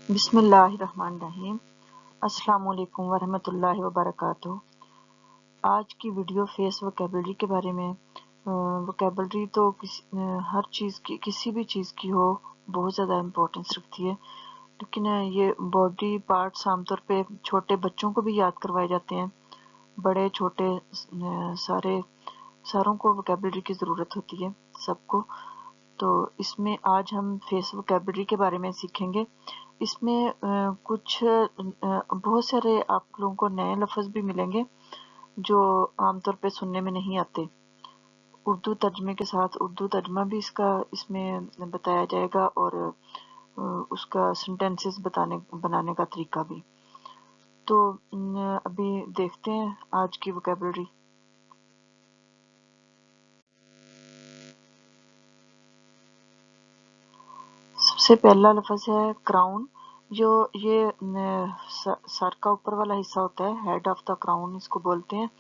बिस्मिल्लाहिर्रहमानिर्रहीम। अस्सलाम वालेकुम वरहमतुल्लाहि वबरकातुहू। आज की वीडियो फेस वोकेबलरी के बारे में। वोकेबलरी तो हर चीज़ की, किसी भी चीज़ की हो, बहुत ज़्यादा इम्पोर्टेंस रखती है, लेकिन ये बॉडी पार्ट्स आमतौर पे छोटे बच्चों को भी याद करवाए जाते हैं। बड़े छोटे सारों को वोकेबलरी की ज़रूरत होती है, सबको। तो इसमें आज हम फेस वोकेबलरी के बारे में सीखेंगे। इसमें कुछ बहुत सारे आप लोगों को नए लफ्ज़ भी मिलेंगे जो आमतौर पे सुनने में नहीं आते। उर्दू तर्जमे के साथ उर्दू तर्जमा भी इसमें बताया जाएगा और उसका सेंटेंसेस बनाने का तरीका भी। तो अभी देखते हैं आज की वोकेबलरी। सबसे पहला लफ्ज़ है क्राउन। जो ये सर का ऊपर वाला हिस्सा होता है, हेड ऑफ द क्राउन इसको बोलते हैं।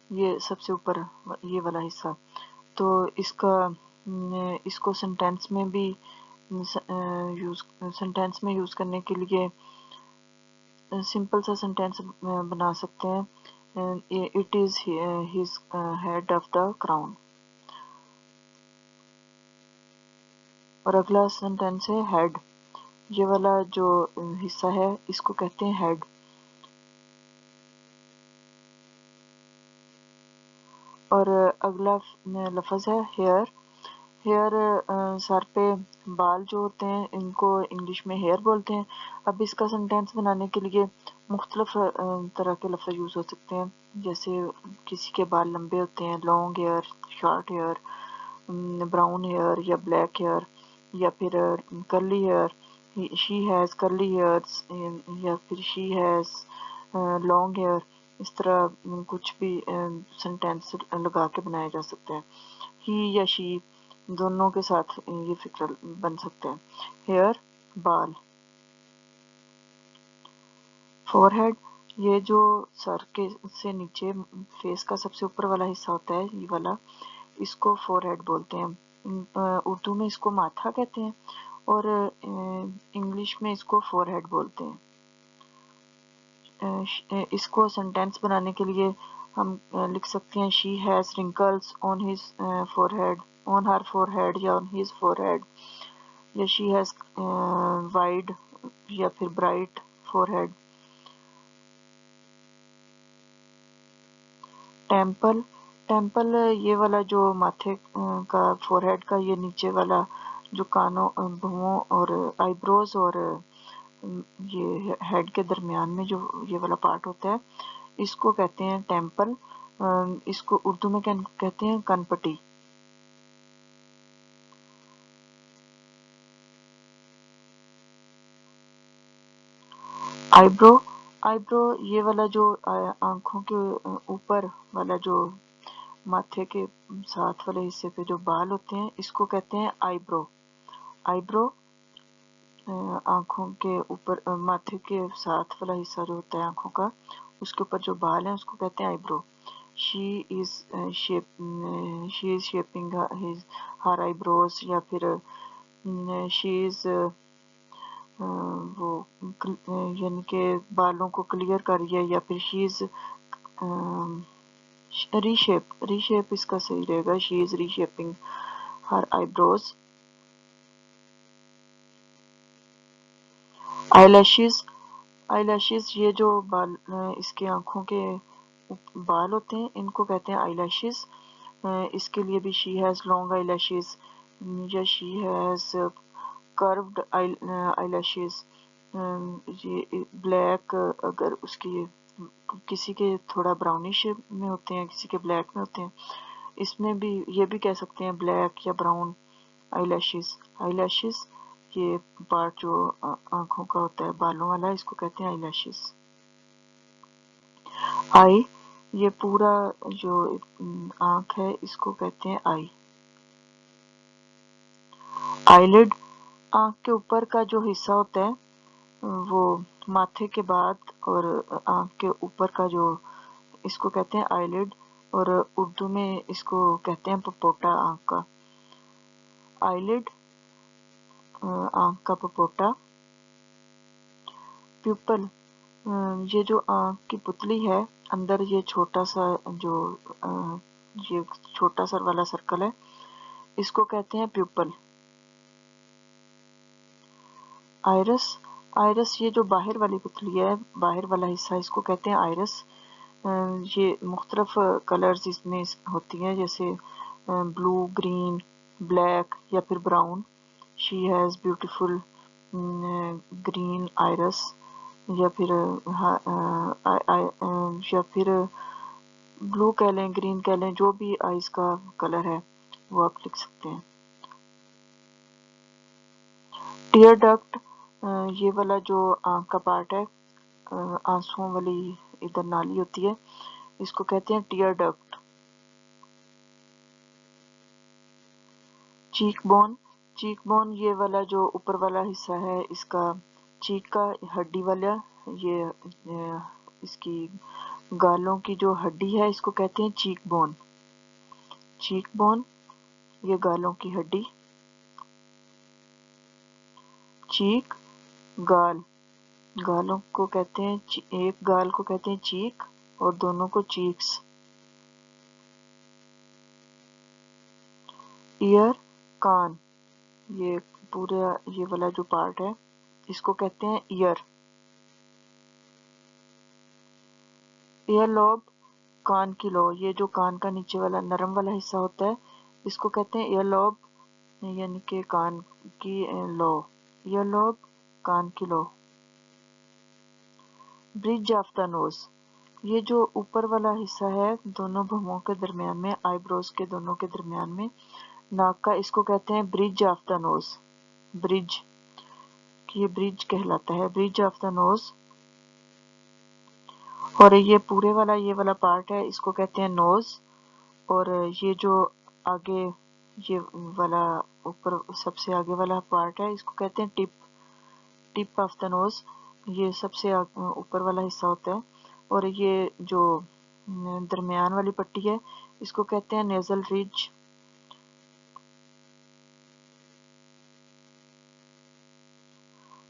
ये सबसे ऊपर ये वाला हिस्सा। तो इसको सेंटेंस में भी सेंटेंस में यूज़ करने के लिए सिंपल सा सेंटेंस बना सकते हैं। It is his head of the crown. और अगला सेंटेंस है हेड। ये वाला जो हिस्सा है इसको कहते हैं हेड। और अगला लफ्ज़ है हेयर। हेयर सर पे बाल जो होते हैं इनको इंग्लिश में हेयर बोलते हैं। अब इसका सेंटेंस बनाने के लिए मुख्तलिफ तरह के लफ्ज़ यूज़ हो सकते हैं। जैसे किसी के बाल लंबे होते हैं, long hair, short hair, brown hair या ब्लैक हेयर, या फिर curly hair, she has curly hairs, या फिर शी हैज़ लॉन्ग हेयर। इस तरह कुछ भी सेंटेंस लगा के बनाया जा सकता है। ही या शी दोनों के साथ ये फिक्र बन सकते हैं। हेयर बाल। फोरहेड, ये जो सर के से नीचे फेस का सबसे ऊपर वाला हिस्सा होता है, ये वाला, इसको फोरहेड बोलते हैं। उर्दू में इसको माथा कहते हैं और इंग्लिश में इसको फोरहेड बोलते हैं। इसको सेंटेंस बनाने के लिए हम लिख सकते हैं she has wrinkles on his forehead, on her forehead या ऑन हिज फोरहेड, या शी हैज़ वाइड या फिर ब्राइट फोरहेड। टेम्पल। टेम्पल ये वाला जो माथे का फोरहेड का ये नीचे वाला जो कानों, भुवों और आईब्रोज और ये हेड के दरमियान में जो ये वाला पार्ट होता है, इसको कहते हैं टेम्पल। इसको उर्दू में कहते हैं कनपटी। आईब्रो। आईब्रो ये वाला जो आंखों के ऊपर वाला जो माथे के साथ वाले हिस्से पे जो बाल होते हैं, इसको कहते हैं आईब्रो। आईब्रो आंखों के ऊपर माथे के साथ वाला हिस्सा जो होता है आंखों का, उसके ऊपर जो बाल हैं उसको कहते हैं eyebrow. She is shaping his her eyebrows, या फिर शी इज वो यानी कि बालों को क्लियर कर रही है, या फिर शी इज रीशेप इसका सही रहेगा। She is reshaping her eyebrows. Eyelashes. Eyelashes ये जो बाल इसके आंखों के बाल होते हैं, इनको कहते हैं आईलैशेस। इसके लिए भी शी हैज़ लॉन्ग आईलैशेस या शी हैज़ कर्व्ड आईलैशेस। ये ब्लैक, अगर उसकी किसी के थोड़ा ब्राउनिश में होते हैं, किसी के ब्लैक में होते हैं, इसमें भी ये भी कह सकते हैं ब्लैक या ब्राउन आईलैशेस। आईलैशेस ये पार्ट जो आंखों का होता है बालों वाला, इसको कहते हैं आईलैशेस। आई, ये पूरा जो आंख है इसको कहते हैं आई। आईलिड, आंख के ऊपर का जो हिस्सा होता है वो माथे के बाद और आंख के ऊपर का जो, इसको कहते हैं आईलिड, और उर्दू में इसको कहते हैं पपोटा आंख का। आईलिड आंख का पपोटा। प्यूपल, ये जो आँख की पुतली है, अंदर ये छोटा सा जो ये छोटा सा वाला सर्कल है, इसको कहते हैं प्यूपल। आइरस, आइरस ये जो बाहर वाली पुतली है, बाहर वाला हिस्सा, इसको कहते हैं आइरस। ये मुख्तलिफ कलर्स इसमें होती हैं, जैसे ब्लू, ग्रीन, ब्लैक या फिर brown. She has beautiful green iris, या फिर या फिर ब्लू कह लें, ग्रीन कह लें, जो भी आइज का कलर है वो आप लिख सकते हैं। टीयर डक्ट, ये वाला जो आँख का पार्ट है, आंसुओं वाली इधर नाली होती है, इसको कहते हैं tear duct. Cheekbone, cheekbone ये वाला जो ऊपर वाला हिस्सा है, इसका चीक का हड्डी वाला, ये इसकी गालों की जो हड्डी है, इसको कहते हैं चीक बोन। चीक बोन, ये गालों की हड्डी। चीक, गाल, गालों को कहते हैं, एक गाल को कहते हैं चीक और दोनों को चीक्स। ईयर, कान, ये पूरा ये वाला जो पार्ट है, इसको कहते हैं ईयर। ईयर लॉब, कान की लौ, ये जो कान का नीचे वाला नरम वाला हिस्सा होता है, इसको कहते हैं ईयर लॉब, यानी कि कान की लौ। ईयर लॉब, कान की लौ। ब्रिज ऑफ द नोज, ये जो ऊपर वाला हिस्सा है दोनों भौहों के दरमियान में, आईब्रोज के दोनों के दरमियान में, नाक का, इसको कहते हैं bridge of the nose. Bridge, ये ब्रिज कहलाता है, ब्रिज ऑफ द नोज। और ये पूरे वाला ये वाला पार्ट है, इसको कहते हैं नोज। और ये जो आगे ये वाला ऊपर सबसे आगे वाला पार्ट है, इसको कहते हैं tip, tip of the nose, ये सबसे ऊपर वाला हिस्सा होता है। और ये जो दरमियान वाली पट्टी है, इसको कहते हैं नेजल रिज।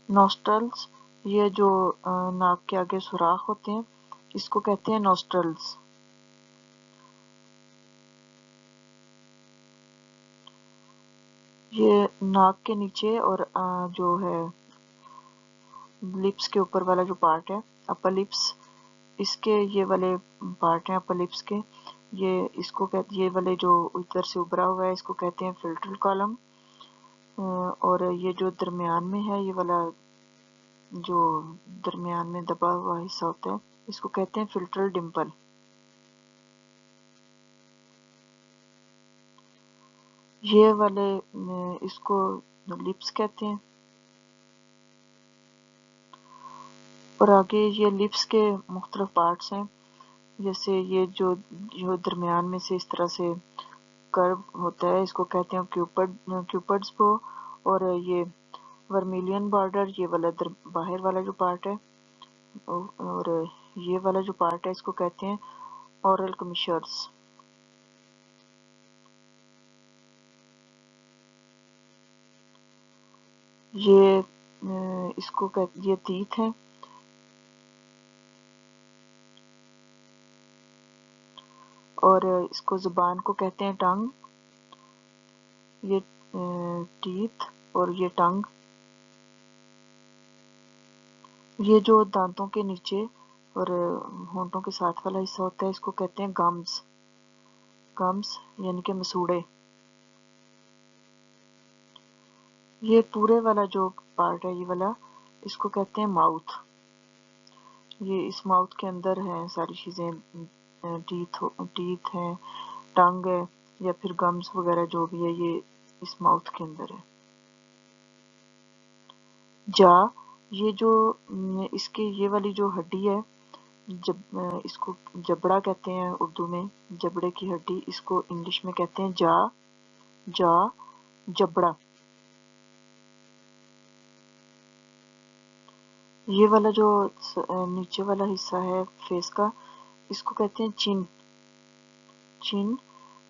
नोस्ट्रल्स, ये जो नाक के आगे सुराख होते हैं, इसको कहते हैं नोस्ट्रल्स। ये नाक के नीचे और जो है लिप्स के ऊपर वाला जो पार्ट है, अपर लिप्स, इसके ये वाले पार्ट हैं अपर लिप्स के, ये इसको कहते, ये वाले जो इधर से उभरा हुआ है, इसको कहते हैं फिल्टर कॉलम। और ये जो दरमियान में है, ये वाला जो दरमियान में दबा हुआ हिस्सा होता है, इसको कहते हैं फिल्टर डिम्पल। ये वाले इसको लिप्स कहते हैं। और आगे ये लिप्स के मुख्तलिफ पार्ट्स हैं, जैसे ये जो दरमियान में से इस तरह से कर्व होता है, इसको कहते हैं क्यूपिड्स बो। और ये वर्मिलियन बॉर्डर, ये वाला बाहर वाला जो पार्ट है, और ये वाला जो पार्ट है, इसको कहते हैं ओरल कमिशर्स। ये इसको ये तीत हैं। और इसको जुबान को कहते हैं टंग। ये टीथ और ये टंग। ये जो दांतों के नीचे और होंठों के साथ वाला हिस्सा होता है, इसको कहते हैं गम्स। गम्स यानी कि मसूड़े। ये पूरे वाला जो पार्ट है, ये वाला, इसको कहते हैं माउथ। ये इस माउथ के अंदर है सारी चीजें, टीथ हैं, टंग है, या फिर गम्स वगैरह जो भी है, ये इस माउथ के अंदर है। जा, ये जो इसके ये वाली जो हड्डी है, जब इसको जबड़ा कहते हैं उर्दू में, जबड़े की हड्डी, इसको इंग्लिश में कहते हैं जा, जा, जबड़ा। ये वाला जो नीचे वाला हिस्सा है फेस का, इसको कहते हैं चिन। चिन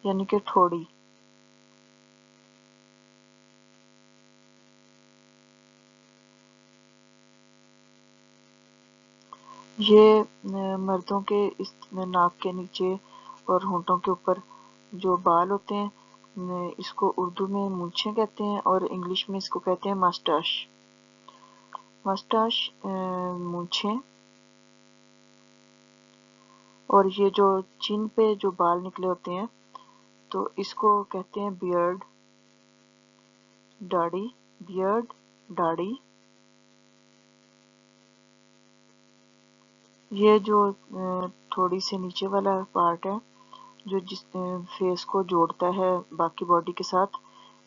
यानी कि ठोड़ी। یہ مردوں کے اس ناک کے نیچے اور ہونٹوں کے اوپر جو بال ہوتے ہیں اس کو اردو میں مونچھیں کہتے ہیں اور انگلش میں اس کو کہتے ہیں مسٹاش۔ مسٹاش مونچھیں، اور یہ جو چین پہ جو بال نکلے ہوتے ہیں تو اس کو کہتے ہیں بیئرڈ، داڑھی، بیئرڈ، داڑھی۔ یہ جو تھوڑی سے نیچے والا پارٹ ہے جو جس فیس کو جوڑتا ہے باقی باڈی کے ساتھ،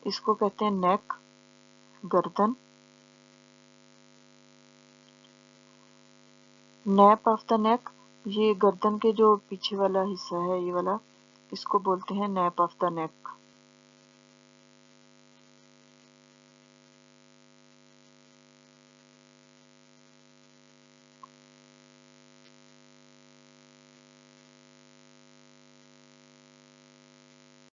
اس کو کہتے ہیں نیک، گردن۔ نیپ آف دا نیک، یہ گردن کے جو پیچھے والا حصہ ہے یہ والا، اس کو بولتے ہیں نیپ آف دا نیک۔